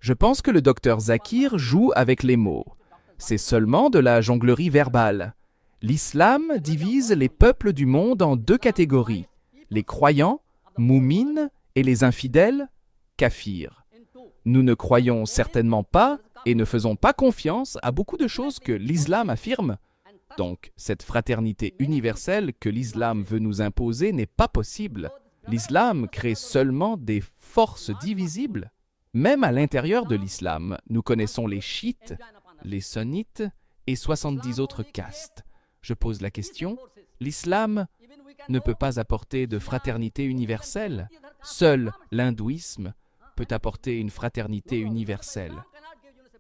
Je pense que le docteur Zakir joue avec les mots. C'est seulement de la jonglerie verbale. L'islam divise les peuples du monde en deux catégories, les croyants, moumines, et les infidèles, kafirs. Nous ne croyons certainement pas et ne faisons pas confiance à beaucoup de choses que l'islam affirme. Donc, cette fraternité universelle que l'islam veut nous imposer n'est pas possible. L'islam crée seulement des forces divisibles. Même à l'intérieur de l'islam, nous connaissons les chiites, les sunnites et 70 autres castes. Je pose la question, l'islam ne peut pas apporter de fraternité universelle. Seul l'hindouisme peut apporter une fraternité universelle.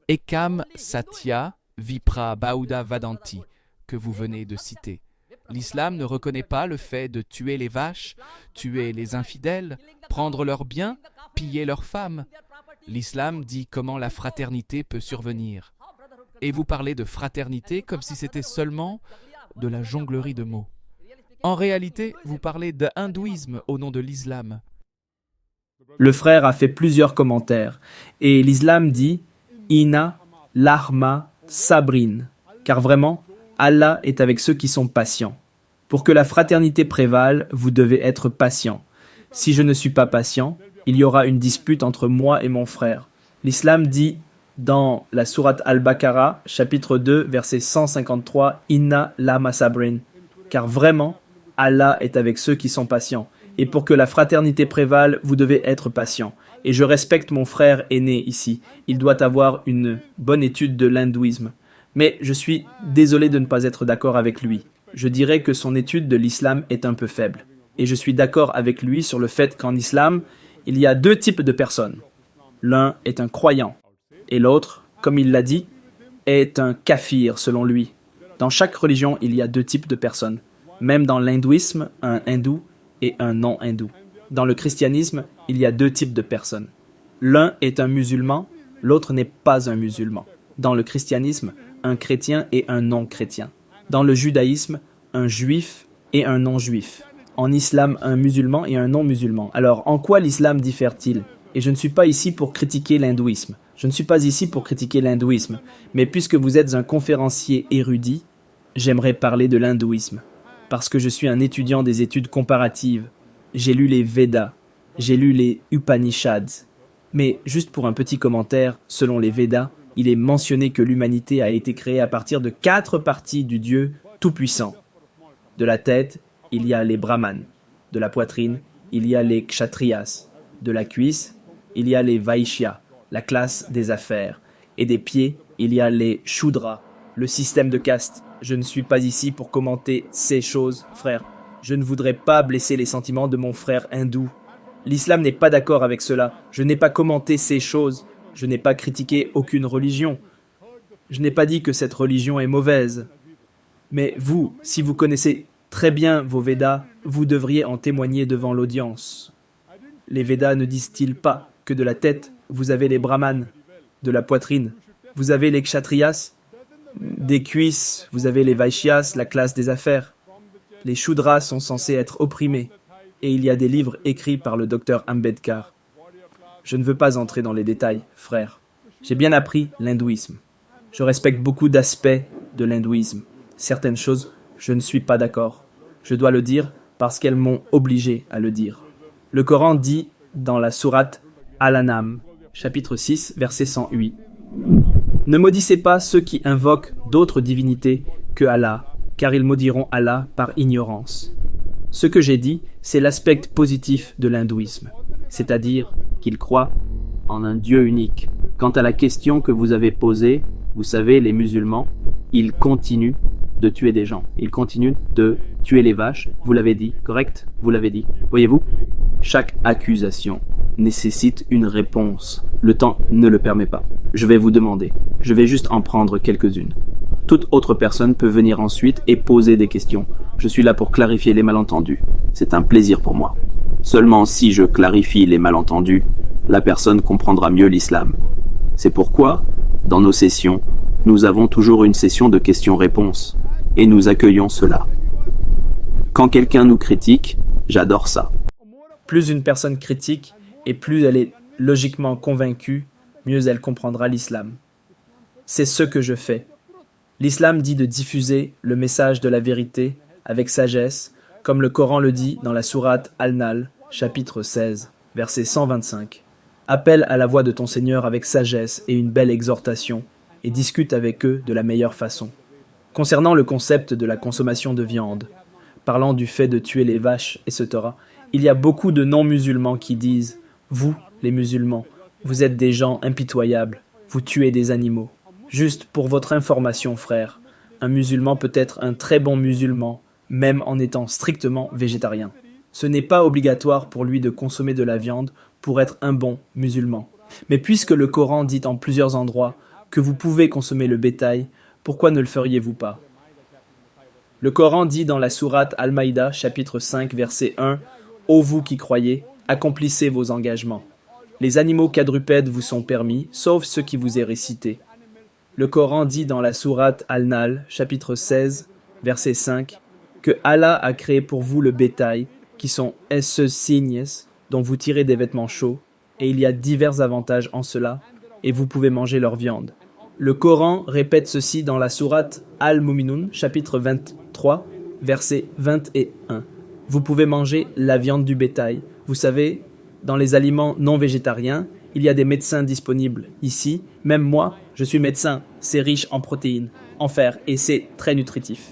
Ekam Satya Vipra Bauda Vadanti, que vous venez de citer. L'islam ne reconnaît pas le fait de tuer les vaches, tuer les infidèles, prendre leurs biens, piller leurs femmes. L'islam dit comment la fraternité peut survenir. Et vous parlez de fraternité comme si c'était seulement de la jonglerie de mots. En réalité, vous parlez de hindouisme au nom de l'islam. Le frère a fait plusieurs commentaires, et l'islam dit « Inna, Lahma, Sabrin » car vraiment, Allah est avec ceux qui sont patients. Pour que la fraternité prévale, vous devez être patient. Si je ne suis pas patient, il y aura une dispute entre moi et mon frère. L'islam dit dans la sourate Al-Baqarah, chapitre 2, verset 153, « Inna Lahma Sabrin » car vraiment, Allah est avec ceux qui sont patients. Et pour que la fraternité prévale, vous devez être patient. Et je respecte mon frère aîné ici. Il doit avoir une bonne étude de l'hindouisme. Mais je suis désolé de ne pas être d'accord avec lui. Je dirais que son étude de l'islam est un peu faible. Et je suis d'accord avec lui sur le fait qu'en islam, il y a deux types de personnes. L'un est un croyant. Et l'autre, comme il l'a dit, est un kafir selon lui. Dans chaque religion, il y a deux types de personnes. Même dans l'hindouisme, un hindou et un non-hindou. Dans le christianisme, il y a deux types de personnes. L'un est un musulman, l'autre n'est pas un musulman. Dans le christianisme, un chrétien et un non-chrétien. Dans le judaïsme, un juif et un non-juif. En islam, un musulman et un non-musulman. Alors, en quoi l'islam diffère-t-il? Et je ne suis pas ici pour critiquer l'hindouisme. Je ne suis pas ici pour critiquer l'hindouisme. Mais puisque vous êtes un conférencier érudit, j'aimerais parler de l'hindouisme. Parce que je suis un étudiant des études comparatives. J'ai lu les Védas, j'ai lu les Upanishads. Mais juste pour un petit commentaire, selon les Védas, il est mentionné que l'humanité a été créée à partir de 4 parties du Dieu Tout-Puissant. De la tête, il y a les Brahmanes. De la poitrine, il y a les Kshatriyas. De la cuisse, il y a les Vaishyas, la classe des affaires. Et des pieds, il y a les Shudras, le système de caste. Je ne suis pas ici pour commenter ces choses, frère. Je ne voudrais pas blesser les sentiments de mon frère hindou. L'islam n'est pas d'accord avec cela. Je n'ai pas commenté ces choses. Je n'ai pas critiqué aucune religion. Je n'ai pas dit que cette religion est mauvaise. Mais vous, si vous connaissez très bien vos Védas, vous devriez en témoigner devant l'audience. Les Védas ne disent-ils pas que de la tête, vous avez les Brahmanes, de la poitrine, vous avez les Kshatriyas, des cuisses, vous avez les Vaishyas, la classe des affaires. Les Shudras sont censés être opprimés, et il y a des livres écrits par le docteur Ambedkar. Je ne veux pas entrer dans les détails, frère. J'ai bien appris l'hindouisme. Je respecte beaucoup d'aspects de l'hindouisme. Certaines choses, je ne suis pas d'accord. Je dois le dire parce qu'elles m'ont obligé à le dire. Le Coran dit dans la sourate Al-An'am, chapitre 6, verset 108. Ne maudissez pas ceux qui invoquent d'autres divinités que Allah, car ils maudiront Allah par ignorance. Ce que j'ai dit, c'est l'aspect positif de l'hindouisme, c'est-à-dire qu'il croit en un Dieu unique. Quant à la question que vous avez posée, vous savez, les musulmans, ils continuent de tuer des gens. Ils continuent de tuer les vaches. Vous l'avez dit, correct? Vous l'avez dit. Voyez-vous? Chaque accusation nécessite une réponse. Le temps ne le permet pas. Je vais vous demander. Je vais juste en prendre quelques-unes. Toute autre personne peut venir ensuite et poser des questions. Je suis là pour clarifier les malentendus. C'est un plaisir pour moi. Seulement si je clarifie les malentendus, la personne comprendra mieux l'islam. C'est pourquoi, dans nos sessions, nous avons toujours une session de questions-réponses. Et nous accueillons cela. Quand quelqu'un nous critique, j'adore ça. Plus une personne critique, et plus elle est logiquement convaincue mieux elle comprendra l'islam. C'est ce que je fais. L'islam dit de diffuser le message de la vérité avec sagesse, comme le Coran le dit dans la sourate Al-Nahl, chapitre 16, verset 125. Appelle à la voix de ton Seigneur avec sagesse et une belle exhortation, et discute avec eux de la meilleure façon. Concernant le concept de la consommation de viande, parlant du fait de tuer les vaches, etc., il y a beaucoup de non-musulmans qui disent « Vous, les musulmans, vous êtes des gens impitoyables, vous tuez des animaux. » Juste pour votre information, frère, un musulman peut être un très bon musulman, même en étant strictement végétarien. Ce n'est pas obligatoire pour lui de consommer de la viande pour être un bon musulman. Mais puisque le Coran dit en plusieurs endroits que vous pouvez consommer le bétail, pourquoi ne le feriez-vous pas? Le Coran dit dans la sourate Al-Maïda, chapitre 5, verset 1, « Ô vous qui croyez, accomplissez vos engagements. Les animaux quadrupèdes vous sont permis, sauf ce qui vous est récité. » Le Coran dit dans la sourate Al-Nahl, chapitre 16, verset 5, que Allah a créé pour vous le bétail, qui sont ce signes dont vous tirez des vêtements chauds, et il y a divers avantages en cela, et vous pouvez manger leur viande. Le Coran répète ceci dans la sourate Al-Mu'minun, chapitre 23, verset 21. Vous pouvez manger la viande du bétail. Vous savez, dans les aliments non végétariens, il y a des médecins disponibles ici. Même moi, je suis médecin. C'est riche en protéines, en fer, et c'est très nutritif.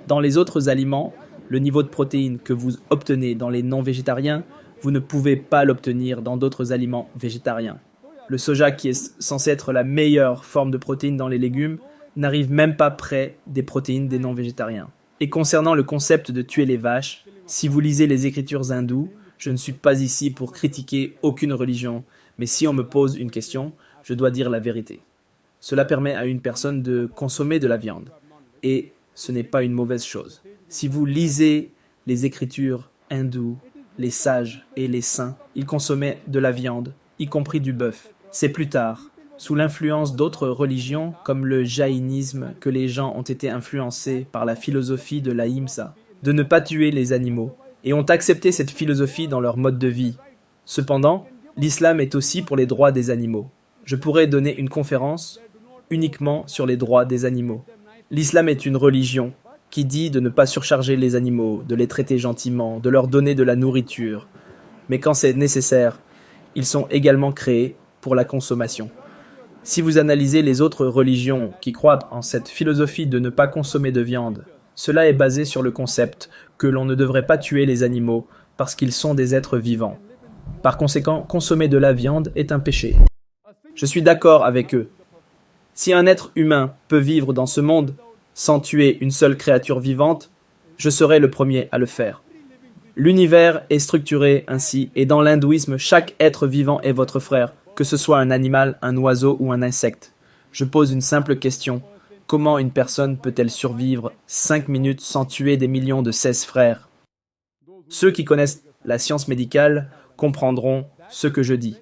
Dans les autres aliments, le niveau de protéines que vous obtenez dans les non végétariens, vous ne pouvez pas l'obtenir dans d'autres aliments végétariens. Le soja, qui est censé être la meilleure forme de protéines dans les légumes, n'arrive même pas près des protéines des non végétariens. Et concernant le concept de tuer les vaches, si vous lisez les écritures hindoues, je ne suis pas ici pour critiquer aucune religion, mais si on me pose une question, je dois dire la vérité. Cela permet à une personne de consommer de la viande, et ce n'est pas une mauvaise chose. Si vous lisez les écritures hindoues, les sages et les saints, ils consommaient de la viande, y compris du bœuf. C'est plus tard, sous l'influence d'autres religions comme le jaïnisme, que les gens ont été influencés par la philosophie de l'ahimsa, de ne pas tuer les animaux, et ont accepté cette philosophie dans leur mode de vie. Cependant, l'islam est aussi pour les droits des animaux. Je pourrais donner une conférence uniquement sur les droits des animaux. L'islam est une religion qui dit de ne pas surcharger les animaux, de les traiter gentiment, de leur donner de la nourriture. Mais quand c'est nécessaire, ils sont également créés pour la consommation. Si vous analysez les autres religions qui croient en cette philosophie de ne pas consommer de viande, cela est basé sur le concept que l'on ne devrait pas tuer les animaux parce qu'ils sont des êtres vivants. Par conséquent, consommer de la viande est un péché. Je suis d'accord avec eux. Si un être humain peut vivre dans ce monde sans tuer une seule créature vivante, je serai le premier à le faire. L'univers est structuré ainsi, et dans l'hindouisme, chaque être vivant est votre frère, que ce soit un animal, un oiseau ou un insecte. Je pose une simple question. Comment une personne peut-elle survivre 5 minutes sans tuer des millions de 16 frères? Ceux qui connaissent la science médicale comprendront ce que je dis.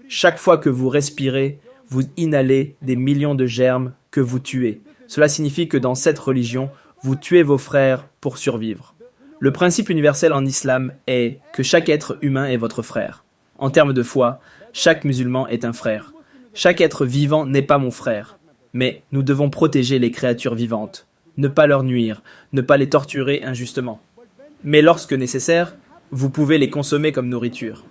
Chaque fois que vous respirez, vous inhalez des millions de germes que vous tuez. Cela signifie que dans cette religion, vous tuez vos frères pour survivre. Le principe universel en islam est que chaque être humain est votre frère. En termes de foi, chaque musulman est un frère. Chaque être vivant n'est pas mon frère. Mais nous devons protéger les créatures vivantes, ne pas leur nuire, ne pas les torturer injustement. Mais lorsque nécessaire, vous pouvez les consommer comme nourriture.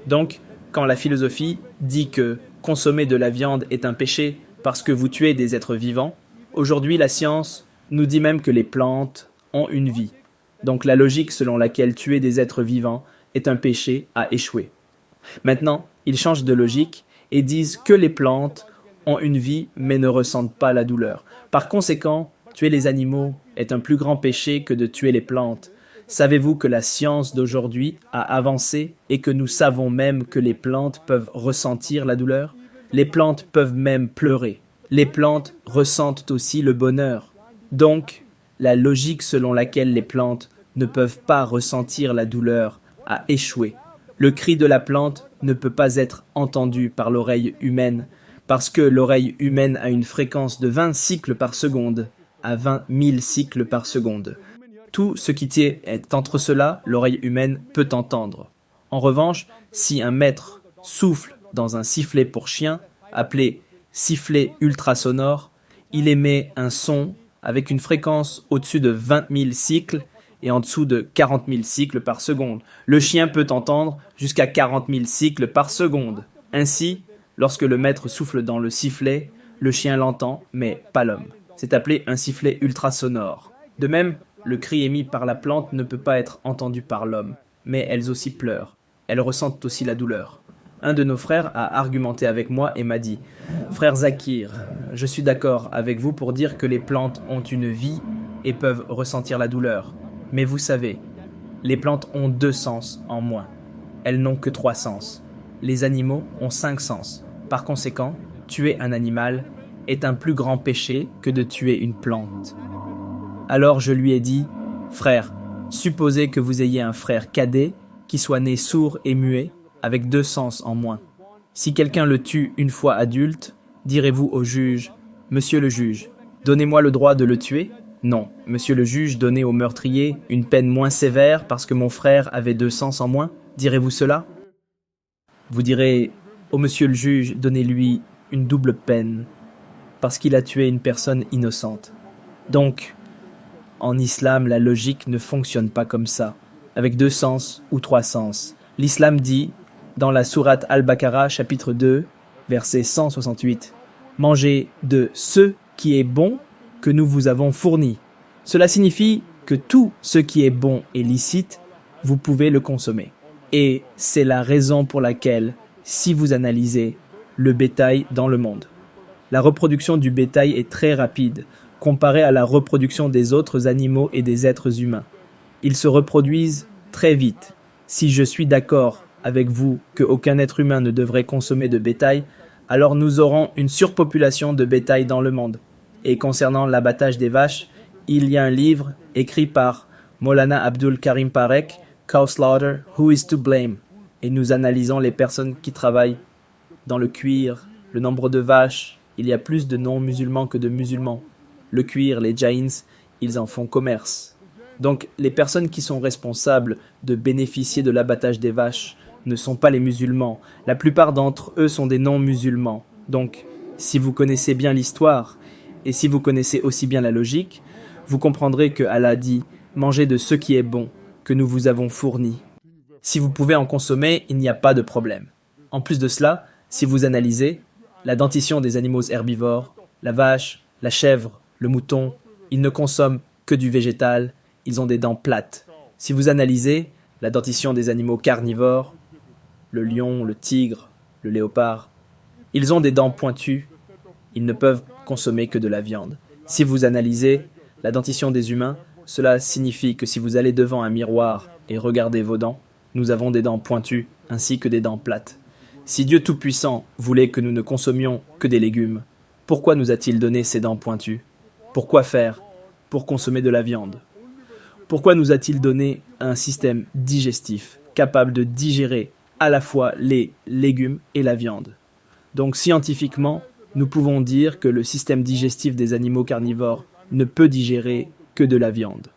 Donc, quand la philosophie dit que consommer de la viande est un péché parce que vous tuez des êtres vivants, aujourd'hui la science nous dit même que les plantes ont une vie. Donc la logique selon laquelle tuer des êtres vivants est un péché a échoué. Maintenant, ils changent de logique et disent que les plantes ont une vie mais ne ressentent pas la douleur. Par conséquent, tuer les animaux est un plus grand péché que de tuer les plantes. Savez-vous que la science d'aujourd'hui a avancé et que nous savons même que les plantes peuvent ressentir la douleur? Les plantes peuvent même pleurer. Les plantes ressentent aussi le bonheur. Donc, la logique selon laquelle les plantes ne peuvent pas ressentir la douleur a échoué. Le cri de la plante ne peut pas être entendu par l'oreille humaine parce que l'oreille humaine a une fréquence de 20 cycles par seconde à 20 000 cycles par seconde. Tout ce qui est entre cela, l'oreille humaine peut entendre. En revanche, si un maître souffle dans un sifflet pour chien, appelé sifflet ultrasonore. Il émet un son avec une fréquence au-dessus de 20 000 cycles et en dessous de 40 000 cycles par seconde. Le chien peut entendre jusqu'à 40 000 cycles par seconde. Ainsi, lorsque le maître souffle dans le sifflet, le chien l'entend, mais pas l'homme. C'est appelé un sifflet ultrasonore. De même, le cri émis par la plante ne peut pas être entendu par l'homme, mais elles aussi pleurent. Elles ressentent aussi la douleur. Un de nos frères a argumenté avec moi et m'a dit « Frère Zakir, je suis d'accord avec vous pour dire que les plantes ont une vie et peuvent ressentir la douleur. Mais vous savez, les plantes ont 2 sens en moins. Elles n'ont que 3 sens. Les animaux ont 5 sens. Par conséquent, tuer un animal est un plus grand péché que de tuer une plante. » Alors je lui ai dit « Frère, supposez que vous ayez un frère cadet qui soit né sourd et muet, avec 2 sens en moins. Si quelqu'un le tue une fois adulte, direz-vous au juge « Monsieur le juge, donnez-moi le droit de le tuer ?» Non, monsieur le juge, donnez au meurtrier une peine moins sévère parce que mon frère avait 2 sens en moins. Direz-vous cela? Vous direz « Au monsieur le juge, donnez-lui une double peine parce qu'il a tué une personne innocente. » Donc, en islam, la logique ne fonctionne pas comme ça, avec 2 sens ou 3 sens. L'islam dit, dans la sourate Al-Baqarah, chapitre 2, verset 168, « Mangez de ce qui est bon que nous vous avons fourni. » Cela signifie que tout ce qui est bon et licite, vous pouvez le consommer. Et c'est la raison pour laquelle, si vous analysez le bétail dans le monde, la reproduction du bétail est très rapide, comparée à la reproduction des autres animaux et des êtres humains. Ils se reproduisent très vite. Si je suis d'accord avec vous qu'aucun être humain ne devrait consommer de bétail, alors nous aurons une surpopulation de bétail dans le monde. Et concernant l'abattage des vaches, il y a un livre écrit par Maulana Abdul Karim Parek, Cow Slaughter, Who is to Blame? Et nous analysons les personnes qui travaillent dans le cuir, le nombre de vaches. Il y a plus de non-musulmans que de musulmans. Le cuir, les jains, ils en font commerce. Donc les personnes qui sont responsables de bénéficier de l'abattage des vaches ne sont pas les musulmans. La plupart d'entre eux sont des non-musulmans. Donc, si vous connaissez bien l'histoire, et si vous connaissez aussi bien la logique, vous comprendrez que Allah dit « Mangez de ce qui est bon, que nous vous avons fourni. » Si vous pouvez en consommer, il n'y a pas de problème. En plus de cela, si vous analysez, la dentition des animaux herbivores, la vache, la chèvre, le mouton, ils ne consomment que du végétal, ils ont des dents plates. Si vous analysez la dentition des animaux carnivores, le lion, le tigre, le léopard, ils ont des dents pointues, ils ne peuvent consommer que de la viande. Si vous analysez la dentition des humains, cela signifie que si vous allez devant un miroir et regardez vos dents, nous avons des dents pointues ainsi que des dents plates. Si Dieu Tout-Puissant voulait que nous ne consommions que des légumes, pourquoi nous a-t-il donné ces dents pointues? Pourquoi faire? Pour consommer de la viande. Pourquoi nous a-t-il donné un système digestif capable de digérer à la fois les légumes et la viande? Donc scientifiquement, nous pouvons dire que le système digestif des animaux carnivores ne peut digérer que de la viande.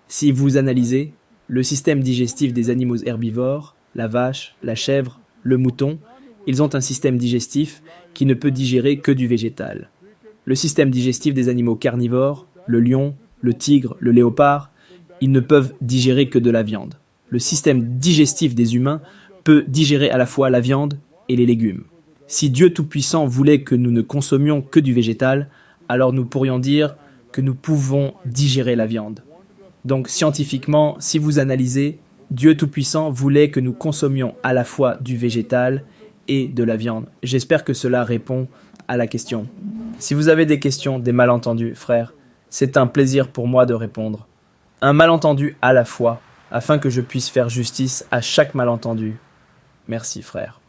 Si vous analysez le système digestif des animaux herbivores, la vache, la chèvre, le mouton, ils ont un système digestif qui ne peut digérer que du végétal. Le système digestif des animaux carnivores, le lion, le tigre, le léopard, ils ne peuvent digérer que de la viande. Le système digestif des humains peut digérer à la fois la viande et les légumes. Si Dieu Tout-Puissant voulait que nous ne consommions que du végétal, alors nous pourrions dire que nous pouvons digérer la viande. Donc scientifiquement, si vous analysez, Dieu Tout-Puissant voulait que nous consommions à la fois du végétal et de la viande. J'espère que cela répond à la question. Si vous avez des questions, des malentendus, frères, c'est un plaisir pour moi de répondre. Un malentendu à la fois, afin que je puisse faire justice à chaque malentendu. Merci, frère.